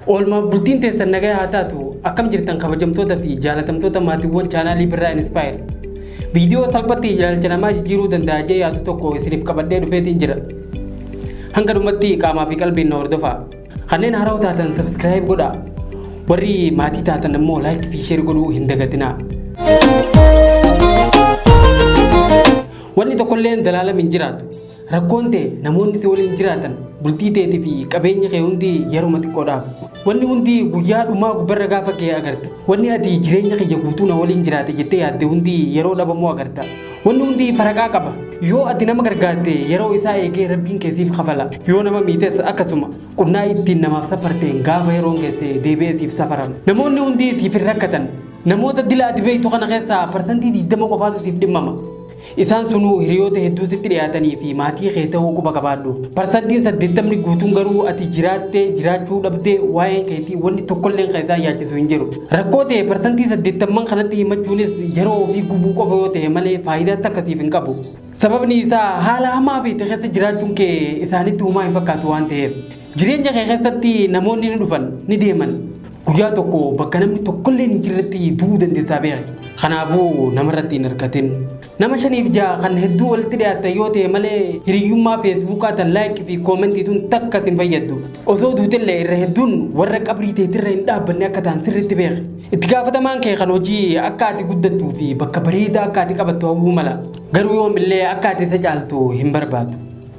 Oolmaa bultiin teessan nagaa haa taatu akkam jirtan kabajamtoota fi jaalatamtoota maatiiwwan chaanaalii birraa Inspire. Viidiyoo salphatti ilaalcha namaa jijjiiruu danda'a jee yaadu tokko isiniif qabadhee dhufeetiin jira. Hanga dhumatti qaamaa fi qalbiin na hordofaa. Kanneen haaraa taatan subscribe godhaa. Warri maatii taatan immoo like fi share godhuu hin dagatinaa. Wanni tokkolleen dalaalam hin jiraatu. Rakkoon ta'e namoonni si waliin jiraatan bultii ta'eetii fi qabeenya kee hundi yeroo xiqqoodhaaf. Wanni hundi guyyaa dhumaa gubbarra gaafa kee agarta. Wanni ati jireenya kiyya guutuu na waliin jiraate jettee yaadde hundi yeroo dhabamuu agarta. Wanni hundi faraqaa qaba. Yoo ati nama gargaarte yeroo isaa eegee rabbiin keessiif kafala. Yoo nama miites akkasuma qunnaa ittiin namaaf safarteen gaafa yeroon geesse deebi'ee siif safarama. Namoonni hundi siif hin rakkatan. Namoota dila ati beektu kana keessaa parsantii 20 qofaatu siif dhimmama. Isaan sunuu hiriyoota hedduu sitti dhiyaatanii fi maatii kee ta'uu quba qabaadhu. Parsantiin 80 guutuun garuu ati jiraattee jiraachuu dhabdee waa'een keetii wanni tokkolleen keessaa yaachisu hin jiru. Rakkoo ta'e parsantii 80 kanatti himachuunis yeroo ofii gubuu qofa yoo ta'e malee faayidaa akkasiif hin qabu. Sababni isaa haala hamaa fi keessa jiraachuun kee isaanitti humaa hin fakkaatu waan ta'eef. Jireenya kee keessatti namoonni ni dhufan ni deeman. Guyyaa tokko bakka namni tokkolleen hin jirretti du'uu dandeessaa beeka. Kanaafuu namarratti hin hirkatin. Nama 5-6 kan hedduu walitti dhiyaatan yoo ta'e malee hiriyyummaa feesbuukaa tan laayikii fi koomentiituun takka hin fayyaddu. Osoo duutillee irra hedduun warra qabrii teetirra hin dhaabbanne akka ta'an sirriitti beeka. Itti gaafatamaan kee kan hojii akka ati guddattuu fi bakka bareedaa akka ati qabattu hawwuu mala. Garuu yoomillee akka ati isa caaltu hin barbaadu.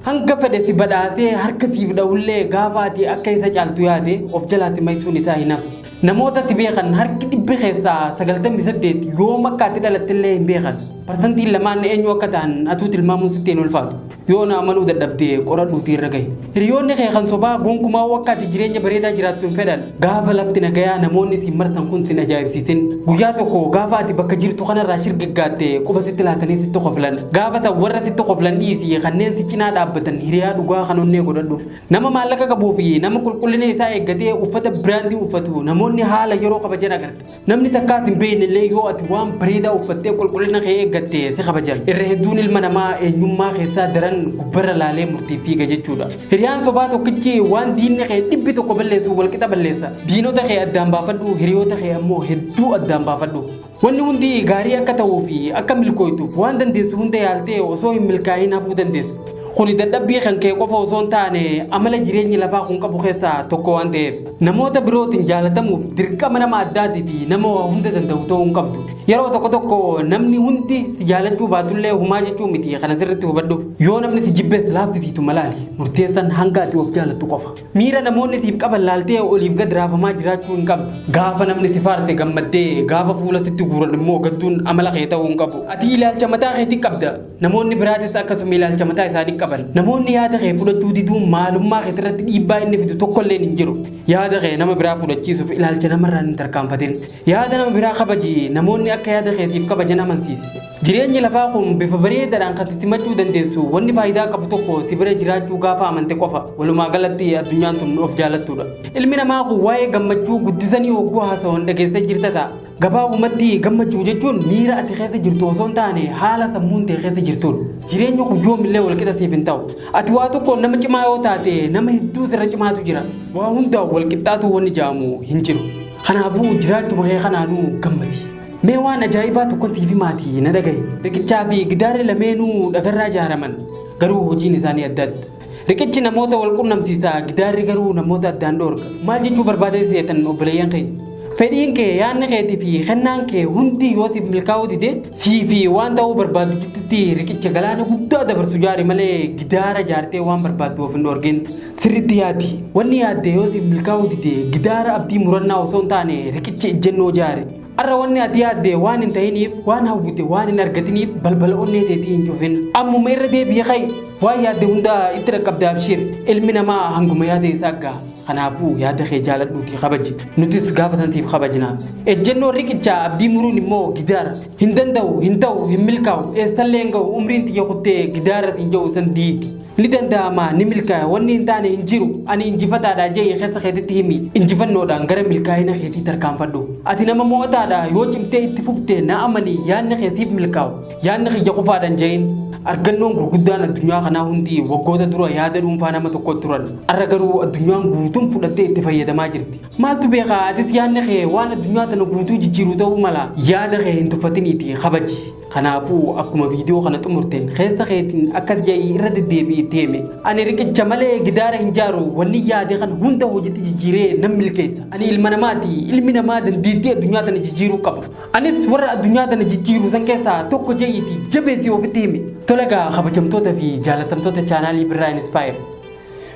Hanga fedhe si badhaasee harka siif dha'ullee gaafa ati akka isa caaltu yaade of jalaa si maysuun isaa hin hafu. Namoota si beekan harki 100 keessaa 98 yoom akka ati dhalattillee hin beekan. Parsantiin lamaan eenyu akka ta'an atuu tilmaamuun sitti hin ulfaatu. Yoo na amanuu dadhabdee qoradhuutii irra gahi. Hiriyoonni kee kan sobaa gonkumaa akka ati jireenya bareedaa jiraattu hin fedhan. Gaafa lafti nagayaa namoonni si marsan kun sin ajaa'ibsiisin. Guyyaa tokko gaafa ati bakka jirtu kanarraa shirgaggaatte quba sitti laatanii sitti qoflan. Gaafa ta'u warra sitti qoflan dhiisii kanneen si cinaa dhaabbatan hiriyaa dhugaa kan onnee godhadhu. Nama maallaqa qabuu fi nama qulqullina isaa eeggatee uffata biraandii uffatu namoonni haala yeroo kabajan agarta. Namni takkaas hin beeknellee yoo ati waan bareedaa uffattee qulqullina kee eeggattee si kabajan. Irra hedduun ilma namaa eenyummaa keessaa daran gubbarra laalee murtii fiiga jechuudha. Hiriyaan sobaa tokkichi waan diinni kee 100 balleessu walqixa balleessa. Diinota kee addaan baafadhu, hiriyoota kee ammoo hedduu addaan baafadhu. Wanni hundi gaarii akka ta'uu fi akka milkooytuuf waan dandeessu hunda yaaltee osoo hin milkaa'in hafuu dandeessu. Kuni dadhabbii kan kee qofa osoo hin taane amala jireenyi lafaa kun qabu keessaa tokko waan ta'eef. Namoota birootiin jaalatamuuf dirqama nama addaatii fi nama waa hunda danda'u ta'uu hin qabdu. Yeroo tokko tokko namni hundi si jaalachuu baatullee humaa jechuu miti kana sirriitti hubadhu. Yoo namni si jibbees laaffisiitu malaali. Murteessan hanga ati of jaalattu qofa. Miira namoonni siif qaban laaltee oliif gad raafamaa jiraachuu hin qabdu. Gaafa namni si faarse gammaddee gaafa fuula sitti guuran immoo gadduun amala kee ta'uu hin qabu. Ati ilaalcha mataa keetii qabda. Namoonni biraatis akkasuma ilaalcha mataa isaanii qaban. Namoonni yaada kee fudhachuu diduun maalummaa kee irratti dhiibbaa inni fidu tokkolleen hin jiru. Yaada kee nama biraa fudhachiisuuf ilaalcha namarraa hin tarkaanfatin. Yaada nama biraa kabaji namoonni akka yaada keetiif kabajan amansiisi. Jireenyi lafaa kun bifa bareedaadhaan kan sitti machuu dandeessu wanni faayidaa qabu tokko si bira jiraachuu gaafa amante qofa. Walumaa galatti addunyaan tun of jaalattuudha. Ilmi namaa kun waa'ee gammachuu guddisanii hogguu haasa'uun dhageessee jirta ta'a. Gabaabumatti gammachuu jechuun miira ati keessa jirtu osoo hin taane haala sammuun ta'e keessa jirtuudha. Jireenyi kun yoomillee walqixa siif hin ta'u. Ati waa tokko nama cimaa yoo taate nama hedduu sirra cimaatu jira. Waa hundaa walqixxaatu wanni jedhamu hin jiru. Kanaafuu jiraachuu kee kanaanuu gammadi. Mee waan ajaa'ibaa tokkoon siif maatii na dhagaye. Riqichaa fi Gidaarri lameenuu dhagarraa ijaaraman. Garuu hojiin isaanii adda adda. Riqichi namoota wal qunnamsiisa, Gidaarri garuu namoota addaan dhoorga. Maal jechuu barbaadee seetan obboleeyyan keenya? Fedhiin kee yaadni keetii fi kennaan kee hundi yoo siif milkaa'uu dide siifi waan ta'uu barbaadu jettutti riqicha galaana guddaa dabarsu jaari malee Gidaara jaartee waan barbaaddu of hin dhoorgin. Sirriitti yaadi. Wanni yaadde yoo siif milkaa'uu dide Gidaara abdii murannaa osoo hin taane riqicha ejjennoo jaari. Arra wanni ati yaadde waan hin ta'iniif waan hawwite waan hin argatiniif balbala onnee teetii hin cufin. Ammuma irra deebi'ee ka'e waan yaadde hunda itti dhaqqabdaa abshir. Ilmi namaa hanguma yaada isaa ga'a. Kanaafuu yaada kee jaaladhuutii kabaji. Nutis gaafa santiif kabajnaa. Ejjennoo riqichaa abdii muruun immoo Gidaara. Hin danda'u, hin ta'u, hin milkaa'u. Eessallee hin ga'u umriin xiyya kuttee Gidaara hin jiru san diigi. Ni danda'ama ni milkaa'a wanni hin taane hin jiru. Ani injifataadha jee keessa keetitti himi. Injifannoodhaan gara milkaa'ina keetii tarkaanfadhu. Ati nama mo'ataadha yoo cimtee itti fuftee na amanii yaadni keetiif milkaa'u. Yaadni kiyya qofaadhaan jeeyin. argannoon gurguddaan addunyaa kanaa hundi waggoota dura yaada dhuunfaa nama tokko turan. Arra garuu addunyaan guutuun fudhattee itti fayyadamaa jirti. Maaltu beekaa atis yaadni kee waan addunyaa tana guutuu jijjiiru ta'uu mala yaada kee hin tuffatiniiti kabaji. Kanaafuu akkuma viidiyoo kana xumurteen keessa keetiin akkas jedhii irra deddeebi'ee hime. Ani riqicha malee gidaara hin jaaru wanni yaade kana hunda hojiitti jijjiiree nan milkeessa. Ani ilma namaati ilmi namaa dandeettii addunyaa tana jijjiiruu qaba. Anis warra addunyaa tana jijjiiru san keessaa tokko jedhiiti jabeessii ofitti hime. Tolagaa kabajamtoota fi jaalatamtoota chaanaalii birraa Inspire.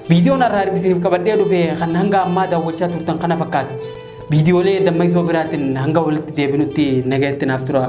Viidiyoon har'aa isiniif qabadhee dhufe kan hanga ammaa daawwachaa turtan kana fakkaata. Viidiyoolee dammaisoo biraatiin hanga walitti deebinutti nagaatti naaf tura.